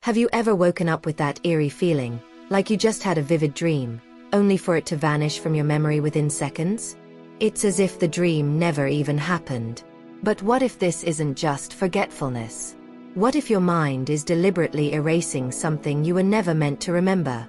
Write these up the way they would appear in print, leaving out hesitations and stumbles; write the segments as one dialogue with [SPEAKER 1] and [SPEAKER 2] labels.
[SPEAKER 1] Have you ever woken up with that eerie feeling, like you just had a vivid dream, only for it to vanish from your memory within seconds? It's as if the dream never even happened. But what if this isn't just forgetfulness? What if your mind is deliberately erasing something you were never meant to remember?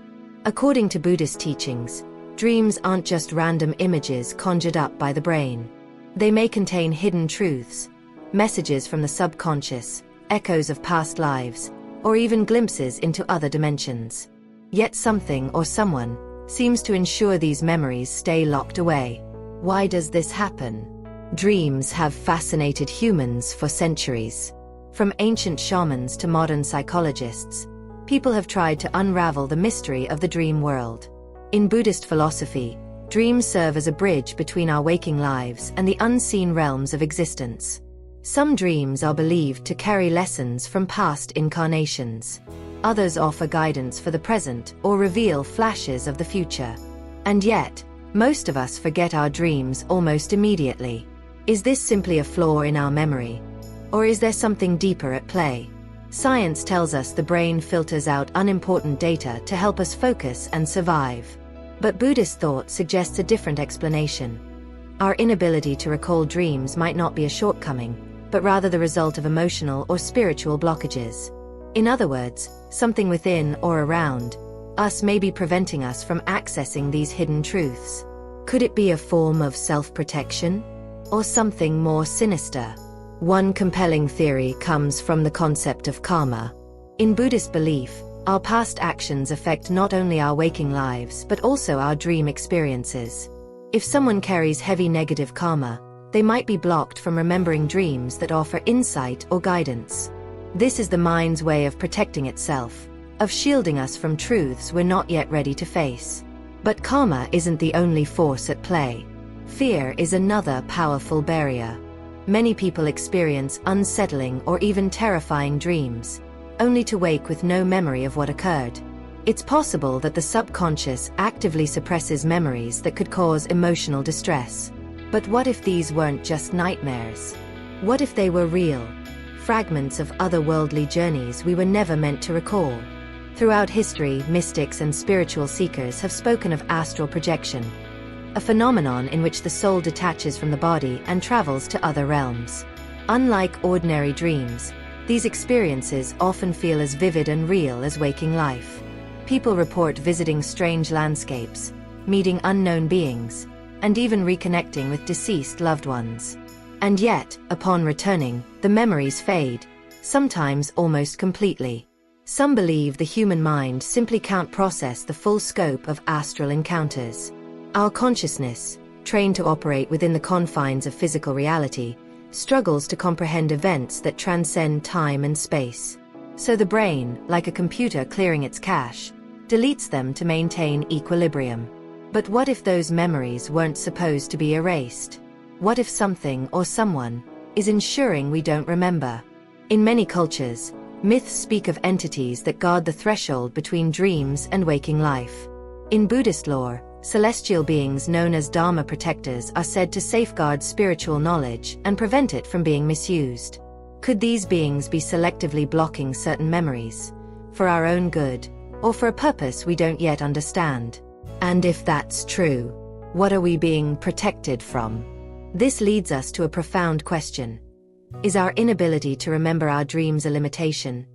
[SPEAKER 1] According to Buddhist teachings, dreams aren't just random images conjured up by the brain. They may contain hidden truths, messages from the subconscious, echoes of past lives, or even glimpses into other dimensions. Yet something or someone seems to ensure these memories stay locked away. Why does this happen? Dreams have fascinated humans for centuries. From ancient shamans to modern psychologists, people have tried to unravel the mystery of the dream world. In Buddhist philosophy, dreams serve as a bridge between our waking lives and the unseen realms of existence. Some dreams are believed to carry lessons from past incarnations. Others offer guidance for the present or reveal flashes of the future. And yet, most of us forget our dreams almost immediately. Is this simply a flaw in our memory? Or is there something deeper at play? Science tells us the brain filters out unimportant data to help us focus and survive. But Buddhist thought suggests a different explanation. Our inability to recall dreams might not be a shortcoming, but rather the result of emotional or spiritual blockages. In other words, something within or around us may be preventing us from accessing these hidden truths. Could it be a form of self-protection? Or something more sinister? One compelling theory comes from the concept of karma. In Buddhist belief, our past actions affect not only our waking lives but also our dream experiences. If someone carries heavy negative karma, they might be blocked from remembering dreams that offer insight or guidance. This is the mind's way of protecting itself, of shielding us from truths we're not yet ready to face. But karma isn't the only force at play. Fear is another powerful barrier. Many people experience unsettling or even terrifying dreams, only to wake with no memory of what occurred. It's possible that the subconscious actively suppresses memories that could cause emotional distress. But what if these weren't just nightmares? What if they were real? Fragments of otherworldly journeys we were never meant to recall. Throughout history, mystics and spiritual seekers have spoken of astral projection, a phenomenon in which the soul detaches from the body and travels to other realms. Unlike ordinary dreams, these experiences often feel as vivid and real as waking life. People report visiting strange landscapes, meeting unknown beings, and even reconnecting with deceased loved ones. And yet, upon returning, the memories fade, sometimes almost completely. Some believe the human mind simply can't process the full scope of astral encounters. Our consciousness, trained to operate within the confines of physical reality, struggles to comprehend events that transcend time and space. So the brain, like a computer clearing its cache, deletes them to maintain equilibrium. But what if those memories weren't supposed to be erased? What if something or someone is ensuring we don't remember? In many cultures, myths speak of entities that guard the threshold between dreams and waking life. In Buddhist lore, celestial beings known as Dharma protectors are said to safeguard spiritual knowledge and prevent it from being misused. Could these beings be selectively blocking certain memories, for our own good, or for a purpose we don't yet understand? And if that's true, what are we being protected from? This leads us to a profound question. Is our inability to remember our dreams a limitation,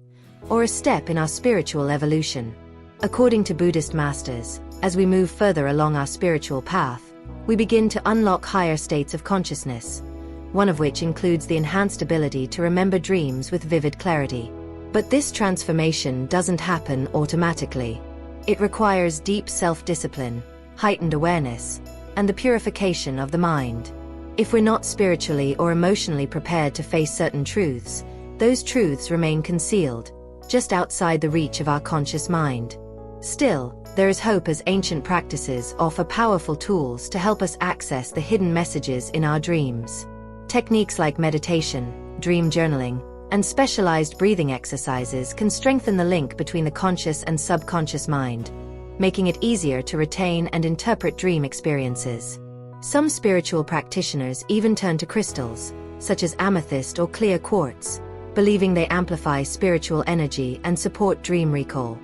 [SPEAKER 1] or a step in our spiritual evolution? According to Buddhist masters, as we move further along our spiritual path, we begin to unlock higher states of consciousness, one of which includes the enhanced ability to remember dreams with vivid clarity. But this transformation doesn't happen automatically. It requires deep self-discipline, heightened awareness, and the purification of the mind. If we're not spiritually or emotionally prepared to face certain truths, those truths remain concealed, just outside the reach of our conscious mind. Still, there is hope as ancient practices offer powerful tools to help us access the hidden messages in our dreams. Techniques like meditation, dream journaling, and specialized breathing exercises can strengthen the link between the conscious and subconscious mind, making it easier to retain and interpret dream experiences. Some spiritual practitioners even turn to crystals, such as amethyst or clear quartz, believing they amplify spiritual energy and support dream recall.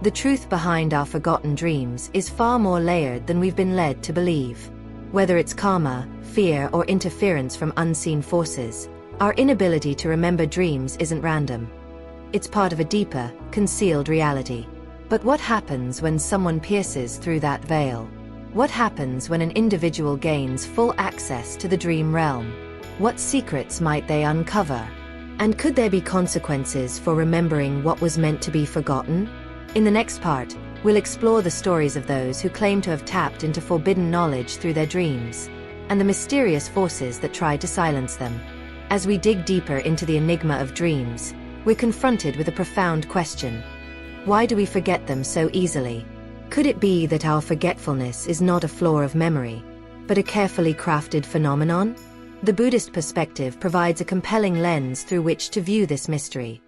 [SPEAKER 1] The truth behind our forgotten dreams is far more layered than we've been led to believe. Whether it's karma, fear, or interference from unseen forces, our inability to remember dreams isn't random. It's part of a deeper, concealed reality. But what happens when someone pierces through that veil? What happens when an individual gains full access to the dream realm? What secrets might they uncover? And could there be consequences for remembering what was meant to be forgotten? In the next part, we'll explore the stories of those who claim to have tapped into forbidden knowledge through their dreams, and the mysterious forces that try to silence them. As we dig deeper into the enigma of dreams, we're confronted with a profound question. Why do we forget them so easily? Could it be that our forgetfulness is not a flaw of memory, but a carefully crafted phenomenon? The Buddhist perspective provides a compelling lens through which to view this mystery,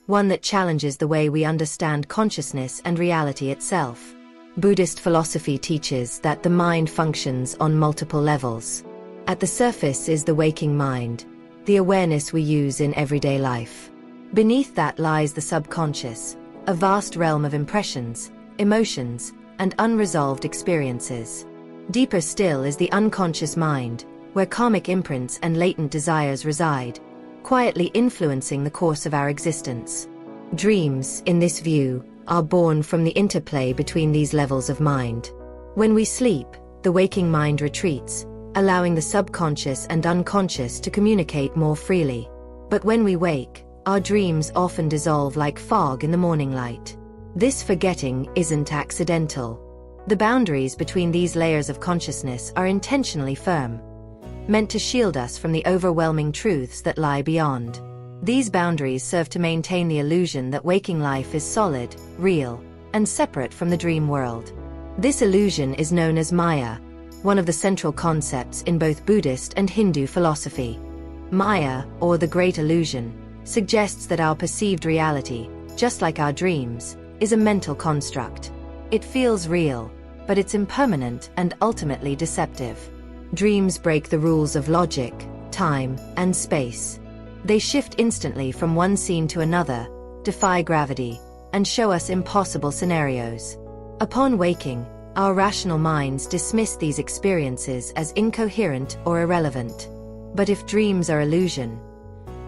[SPEAKER 1] one that challenges the way we understand consciousness and reality itself. Buddhist philosophy teaches that the mind functions on multiple levels. At the surface is the waking mind, the awareness we use in everyday life. Beneath that lies the subconscious, a vast realm of impressions, emotions, and unresolved experiences. Deeper still is the unconscious mind, where karmic imprints and latent desires reside, quietly influencing the course of our existence. Dreams, in this view, are born from the interplay between these levels of mind. When we sleep, the waking mind retreats, allowing the subconscious and unconscious to communicate more freely. But when we wake, our dreams often dissolve like fog in the morning light. This forgetting isn't accidental. The boundaries between these layers of consciousness are intentionally firm, meant to shield us from the overwhelming truths that lie beyond. These boundaries serve to maintain the illusion that waking life is solid, real, and separate from the dream world. This illusion is known as Maya, one of the central concepts in both Buddhist and Hindu philosophy. Maya, or the Great Illusion, suggests that our perceived reality, just like our dreams, is a mental construct. It feels real, but it's impermanent and ultimately deceptive. Dreams break the rules of logic, time, and space. They shift instantly from one scene to another, defy gravity, and show us impossible scenarios. Upon waking, our rational minds dismiss these experiences as incoherent or irrelevant. But if dreams are illusion,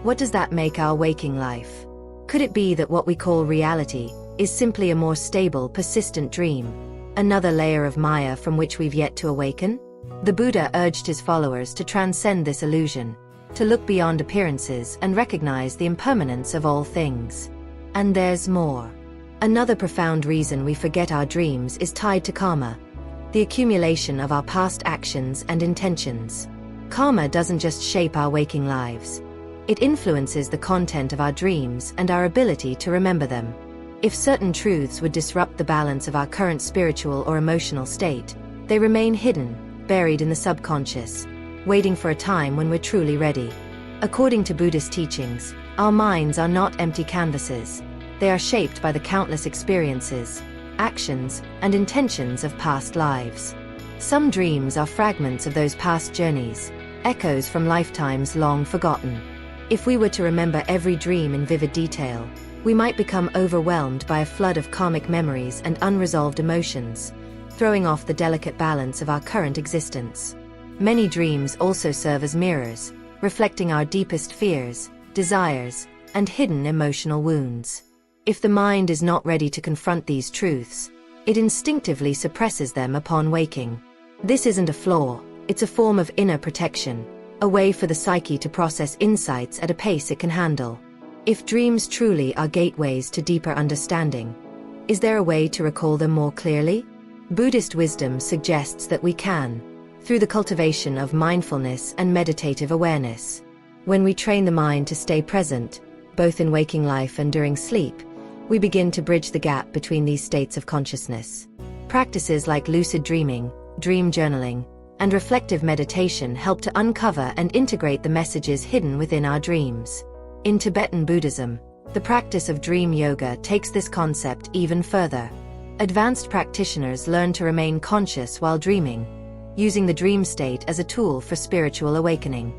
[SPEAKER 1] what does that make our waking life? Could it be that what we call reality is simply a more stable, persistent dream, another layer of Maya from which we've yet to awaken? The Buddha urged his followers to transcend this illusion, to look beyond appearances and recognize the impermanence of all things. And there's more. Another profound reason we forget our dreams is tied to karma, the accumulation of our past actions and intentions. Karma doesn't just shape our waking lives. It influences the content of our dreams and our ability to remember them. If certain truths would disrupt the balance of our current spiritual or emotional state, they remain hidden, buried in the subconscious, waiting for a time when we're truly ready. According to Buddhist teachings, our minds are not empty canvases. They are shaped by the countless experiences, actions, and intentions of past lives. Some dreams are fragments of those past journeys, echoes from lifetimes long forgotten. If we were to remember every dream in vivid detail, we might become overwhelmed by a flood of karmic memories and unresolved emotions, throwing off the delicate balance of our current existence. Many dreams also serve as mirrors, reflecting our deepest fears, desires, and hidden emotional wounds. If the mind is not ready to confront these truths, it instinctively suppresses them upon waking. This isn't a flaw, it's a form of inner protection, a way for the psyche to process insights at a pace it can handle. If dreams truly are gateways to deeper understanding, is there a way to recall them more clearly? Buddhist wisdom suggests that we can, through the cultivation of mindfulness and meditative awareness. When we train the mind to stay present, both in waking life and during sleep, we begin to bridge the gap between these states of consciousness. Practices like lucid dreaming, dream journaling, and reflective meditation help to uncover and integrate the messages hidden within our dreams. In Tibetan Buddhism, the practice of dream yoga takes this concept even further. Advanced practitioners learn to remain conscious while dreaming, using the dream state as a tool for spiritual awakening.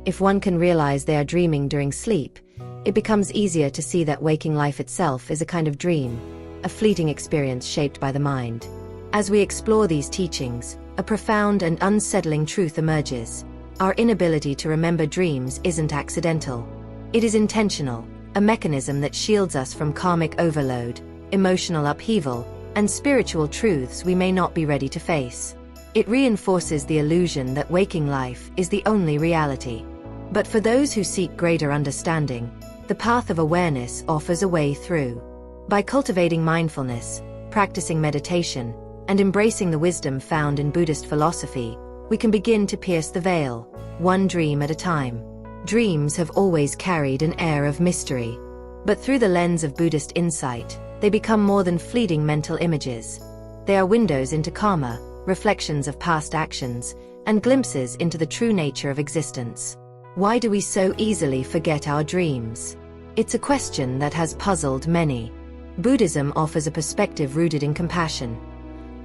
[SPEAKER 1] If one can realize they are dreaming during sleep, it becomes easier to see that waking life itself is a kind of dream, a fleeting experience shaped by the mind. As we explore these teachings, a profound and unsettling truth emerges. Our inability to remember dreams isn't accidental. It is intentional, a mechanism that shields us from karmic overload, emotional upheaval, and spiritual truths we may not be ready to face. It reinforces the illusion that waking life is the only reality. But for those who seek greater understanding, the path of awareness offers a way through. By cultivating mindfulness, practicing meditation, and embracing the wisdom found in Buddhist philosophy, we can begin to pierce the veil, one dream at a time. Dreams have always carried an air of mystery. But through the lens of Buddhist insight, they become more than fleeting mental images. They are windows into karma, reflections of past actions, and glimpses into the true nature of existence. Why do we so easily forget our dreams? It's a question that has puzzled many. Buddhism offers a perspective rooted in compassion.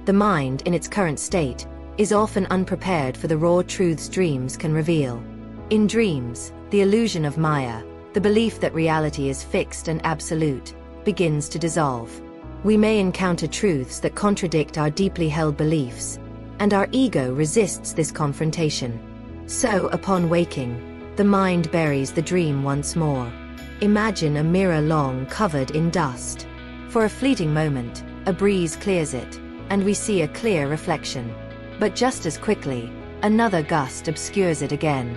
[SPEAKER 1] The mind, in its current state, is often unprepared for the raw truths dreams can reveal. In dreams, the illusion of Maya, the belief that reality is fixed and absolute, begins to dissolve. We may encounter truths that contradict our deeply held beliefs, and our ego resists this confrontation. So, upon waking, the mind buries the dream once more. Imagine a mirror long covered in dust. For a fleeting moment, a breeze clears it, and we see a clear reflection. But just as quickly, another gust obscures it again.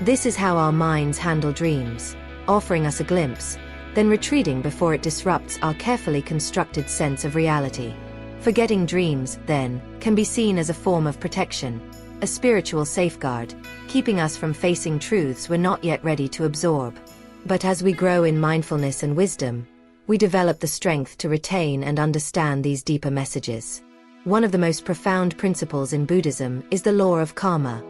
[SPEAKER 1] This is how our minds handle dreams, offering us a glimpse, then retreating before it disrupts our carefully constructed sense of reality. Forgetting dreams, then, can be seen as a form of protection, a spiritual safeguard, keeping us from facing truths we're not yet ready to absorb. But as we grow in mindfulness and wisdom, we develop the strength to retain and understand these deeper messages. One of the most profound principles in Buddhism is the law of karma,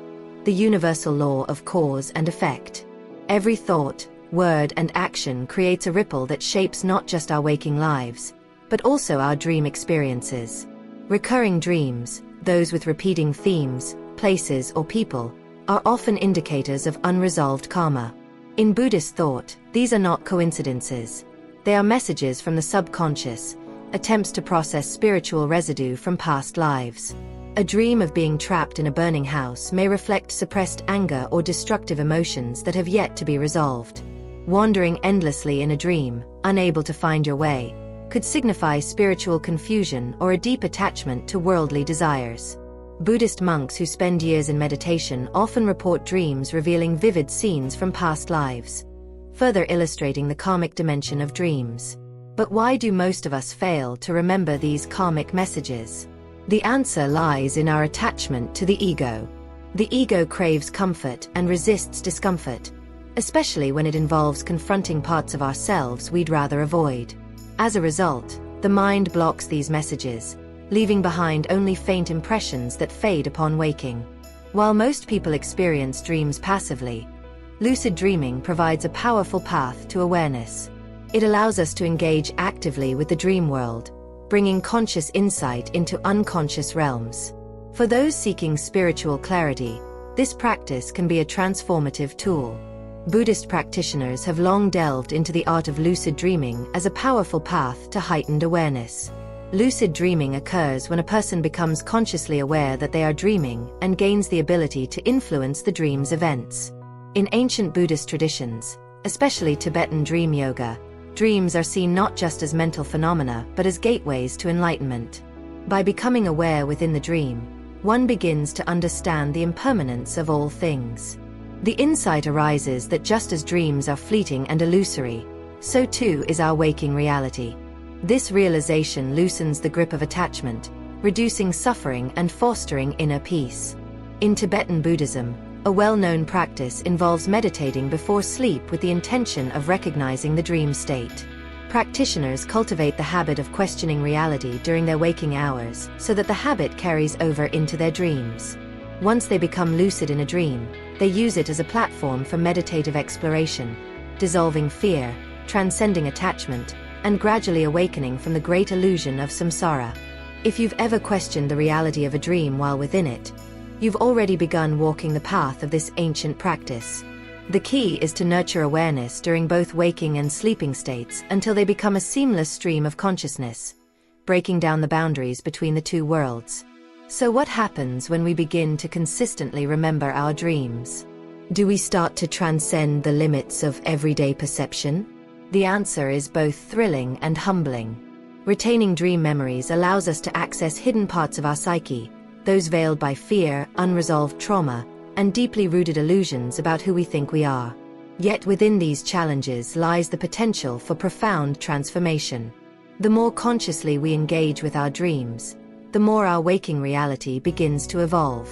[SPEAKER 1] the universal law of cause and effect. Every thought, word, and action creates a ripple that shapes not just our waking lives, but also our dream experiences. Recurring dreams, those with repeating themes, places, or people, are often indicators of unresolved karma. In Buddhist thought, these are not coincidences. They are messages from the subconscious, attempts to process spiritual residue from past lives. A dream of being trapped in a burning house may reflect suppressed anger or destructive emotions that have yet to be resolved. Wandering endlessly in a dream, unable to find your way, could signify spiritual confusion or a deep attachment to worldly desires. Buddhist monks who spend years in meditation often report dreams revealing vivid scenes from past lives, further illustrating the karmic dimension of dreams. But why do most of us fail to remember these karmic messages? The answer lies in our attachment to the ego. The ego craves comfort and resists discomfort, especially when it involves confronting parts of ourselves we'd rather avoid. As a result, the mind blocks these messages, leaving behind only faint impressions that fade upon waking. While most people experience dreams passively, lucid dreaming provides a powerful path to awareness. It allows us to engage actively with the dream world, bringing conscious insight into unconscious realms. For those seeking spiritual clarity, this practice can be a transformative tool. Buddhist practitioners have long delved into the art of lucid dreaming as a powerful path to heightened awareness. Lucid dreaming occurs when a person becomes consciously aware that they are dreaming and gains the ability to influence the dream's events. In ancient Buddhist traditions, especially Tibetan dream yoga, dreams are seen not just as mental phenomena but as gateways to enlightenment. By becoming aware within the dream, one begins to understand the impermanence of all things. The insight arises that just as dreams are fleeting and illusory, so too is our waking reality. This realization loosens the grip of attachment, reducing suffering and fostering inner peace. In Tibetan Buddhism, a well-known practice involves meditating before sleep with the intention of recognizing the dream state. Practitioners cultivate the habit of questioning reality during their waking hours so that the habit carries over into their dreams. Once they become lucid in a dream, they use it as a platform for meditative exploration, dissolving fear, transcending attachment, and gradually awakening from the great illusion of samsara. If you've ever questioned the reality of a dream while within it, you've already begun walking the path of this ancient practice. The key is to nurture awareness during both waking and sleeping states until they become a seamless stream of consciousness, breaking down the boundaries between the two worlds. So what happens when we begin to consistently remember our dreams? Do we start to transcend the limits of everyday perception? The answer is both thrilling and humbling. Retaining dream memories allows us to access hidden parts of our psyche, those veiled by fear, unresolved trauma, and deeply rooted illusions about who we think we are. Yet within these challenges lies the potential for profound transformation. The more consciously we engage with our dreams, the more our waking reality begins to evolve.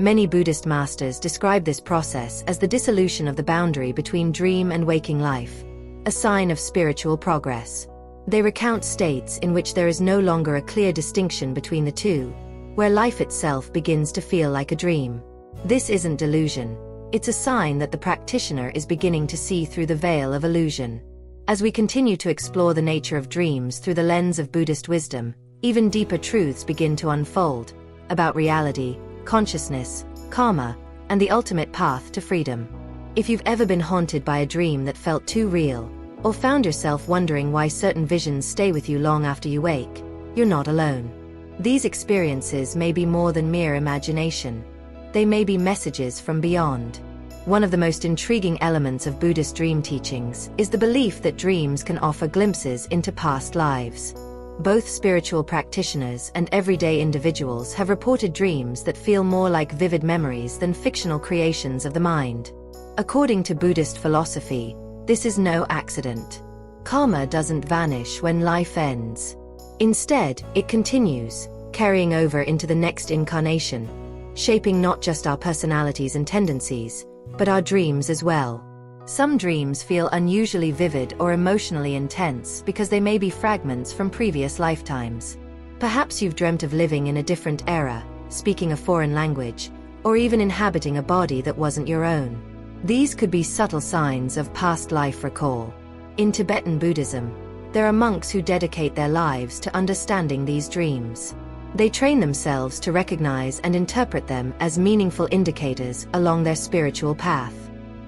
[SPEAKER 1] Many Buddhist masters describe this process as the dissolution of the boundary between dream and waking life, a sign of spiritual progress. They recount states in which there is no longer a clear distinction between the two, where life itself begins to feel like a dream. This isn't delusion, it's a sign that the practitioner is beginning to see through the veil of illusion. As we continue to explore the nature of dreams through the lens of Buddhist wisdom, even deeper truths begin to unfold, about reality, consciousness, karma, and the ultimate path to freedom. If you've ever been haunted by a dream that felt too real, or found yourself wondering why certain visions stay with you long after you wake, you're not alone. These experiences may be more than mere imagination. They may be messages from beyond. One of the most intriguing elements of Buddhist dream teachings is the belief that dreams can offer glimpses into past lives. Both spiritual practitioners and everyday individuals have reported dreams that feel more like vivid memories than fictional creations of the mind. According to Buddhist philosophy, this is no accident. Karma doesn't vanish when life ends. Instead, it continues, carrying over into the next incarnation, shaping not just our personalities and tendencies, but our dreams as well. Some dreams feel unusually vivid or emotionally intense because they may be fragments from previous lifetimes. Perhaps you've dreamt of living in a different era, speaking a foreign language, or even inhabiting a body that wasn't your own. These could be subtle signs of past life recall. In Tibetan Buddhism, there are monks who dedicate their lives to understanding these dreams. They train themselves to recognize and interpret them as meaningful indicators along their spiritual path.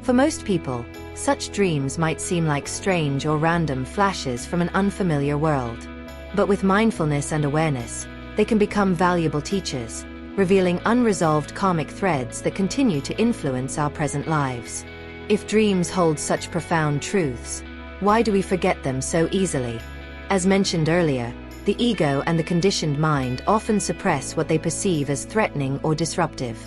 [SPEAKER 1] For most people, such dreams might seem like strange or random flashes from an unfamiliar world. But with mindfulness and awareness, they can become valuable teachers, revealing unresolved karmic threads that continue to influence our present lives. If dreams hold such profound truths, why do we forget them so easily? As mentioned earlier, the ego and the conditioned mind often suppress what they perceive as threatening or disruptive.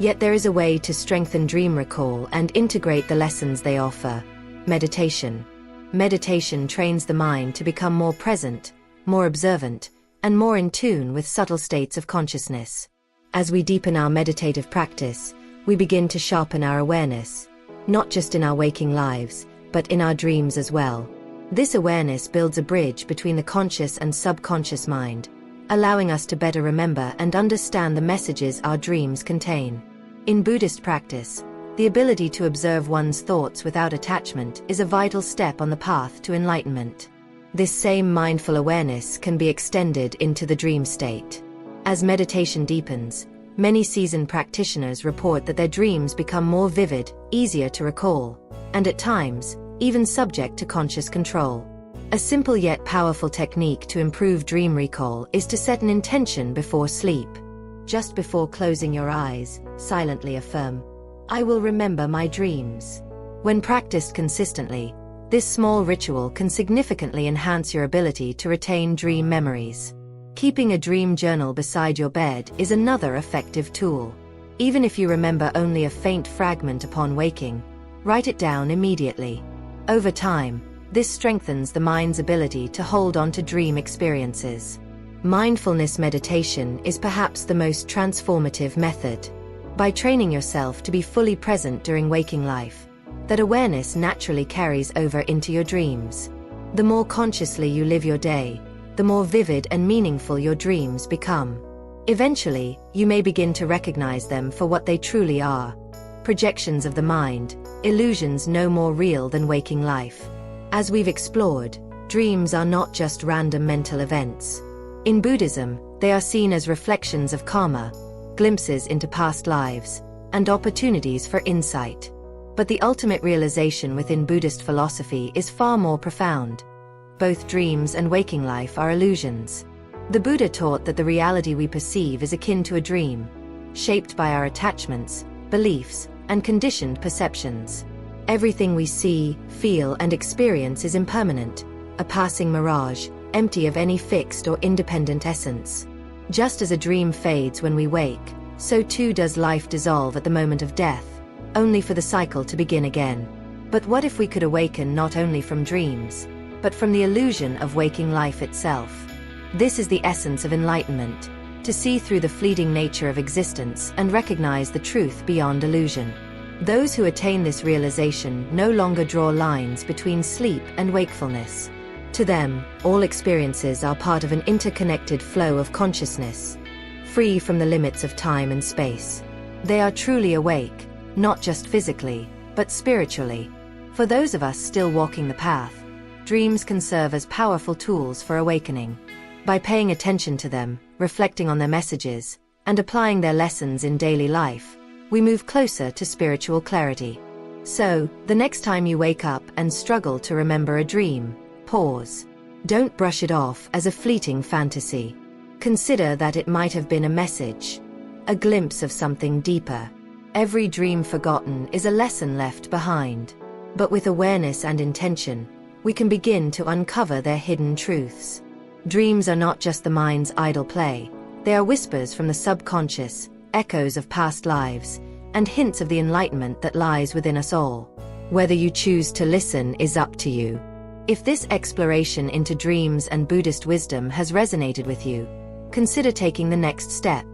[SPEAKER 1] Yet there is a way to strengthen dream recall and integrate the lessons they offer: meditation. Meditation trains the mind to become more present, more observant, and more in tune with subtle states of consciousness. As we deepen our meditative practice, we begin to sharpen our awareness, not just in our waking lives, but in our dreams as well. This awareness builds a bridge between the conscious and subconscious mind, allowing us to better remember and understand the messages our dreams contain. In Buddhist practice, the ability to observe one's thoughts without attachment is a vital step on the path to enlightenment. This same mindful awareness can be extended into the dream state. As meditation deepens, many seasoned practitioners report that their dreams become more vivid, easier to recall, and at times, even subject to conscious control. A simple yet powerful technique to improve dream recall is to set an intention before sleep. Just before closing your eyes, silently affirm, "I will remember my dreams." When practiced consistently, this small ritual can significantly enhance your ability to retain dream memories. Keeping a dream journal beside your bed is another effective tool. Even if you remember only a faint fragment upon waking, write it down immediately. Over time, this strengthens the mind's ability to hold on to dream experiences. Mindfulness meditation is perhaps the most transformative method. By training yourself to be fully present during waking life, that awareness naturally carries over into your dreams. The more consciously you live your day, the more vivid and meaningful your dreams become. Eventually, you may begin to recognize them for what they truly are: projections of the mind, illusions no more real than waking life. As we've explored, dreams are not just random mental events. In Buddhism, they are seen as reflections of karma, glimpses into past lives, and opportunities for insight. But the ultimate realization within Buddhist philosophy is far more profound. Both dreams and waking life are illusions. The Buddha taught that the reality we perceive is akin to a dream, shaped by our attachments, beliefs, and conditioned perceptions. Everything we see, feel, and experience is impermanent, a passing mirage, empty of any fixed or independent essence. Just as a dream fades when we wake, so too does life dissolve at the moment of death, only for the cycle to begin again. But what if we could awaken not only from dreams, but from the illusion of waking life itself? This is the essence of enlightenment, to see through the fleeting nature of existence and recognize the truth beyond illusion. Those who attain this realization no longer draw lines between sleep and wakefulness. To them, all experiences are part of an interconnected flow of consciousness, free from the limits of time and space. They are truly awake, not just physically, but spiritually. For those of us still walking the path, dreams can serve as powerful tools for awakening. By paying attention to them, reflecting on their messages, and applying their lessons in daily life, we move closer to spiritual clarity. So, the next time you wake up and struggle to remember a dream, pause. Don't brush it off as a fleeting fantasy. Consider that it might have been a message, a glimpse of something deeper. Every dream forgotten is a lesson left behind. But with awareness and intention, we can begin to uncover their hidden truths. Dreams are not just the mind's idle play. They are whispers from the subconscious, echoes of past lives, and hints of the enlightenment that lies within us all. Whether you choose to listen is up to you. If this exploration into dreams and Buddhist wisdom has resonated with you, consider taking the next step.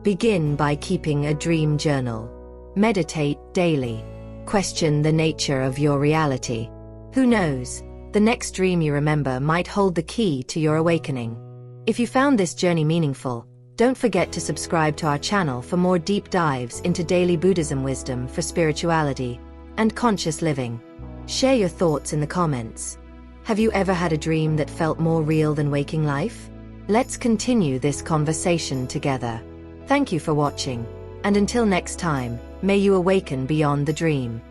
[SPEAKER 1] Begin by keeping a dream journal. Meditate daily. Question the nature of your reality. Who knows? The next dream you remember might hold the key to your awakening. If you found this journey meaningful, don't forget to subscribe to our channel for more deep dives into daily Buddhism wisdom for spirituality and conscious living. Share your thoughts in the comments. Have you ever had a dream that felt more real than waking life? Let's continue this conversation together. Thank you for watching, and until next time, may you awaken beyond the dream.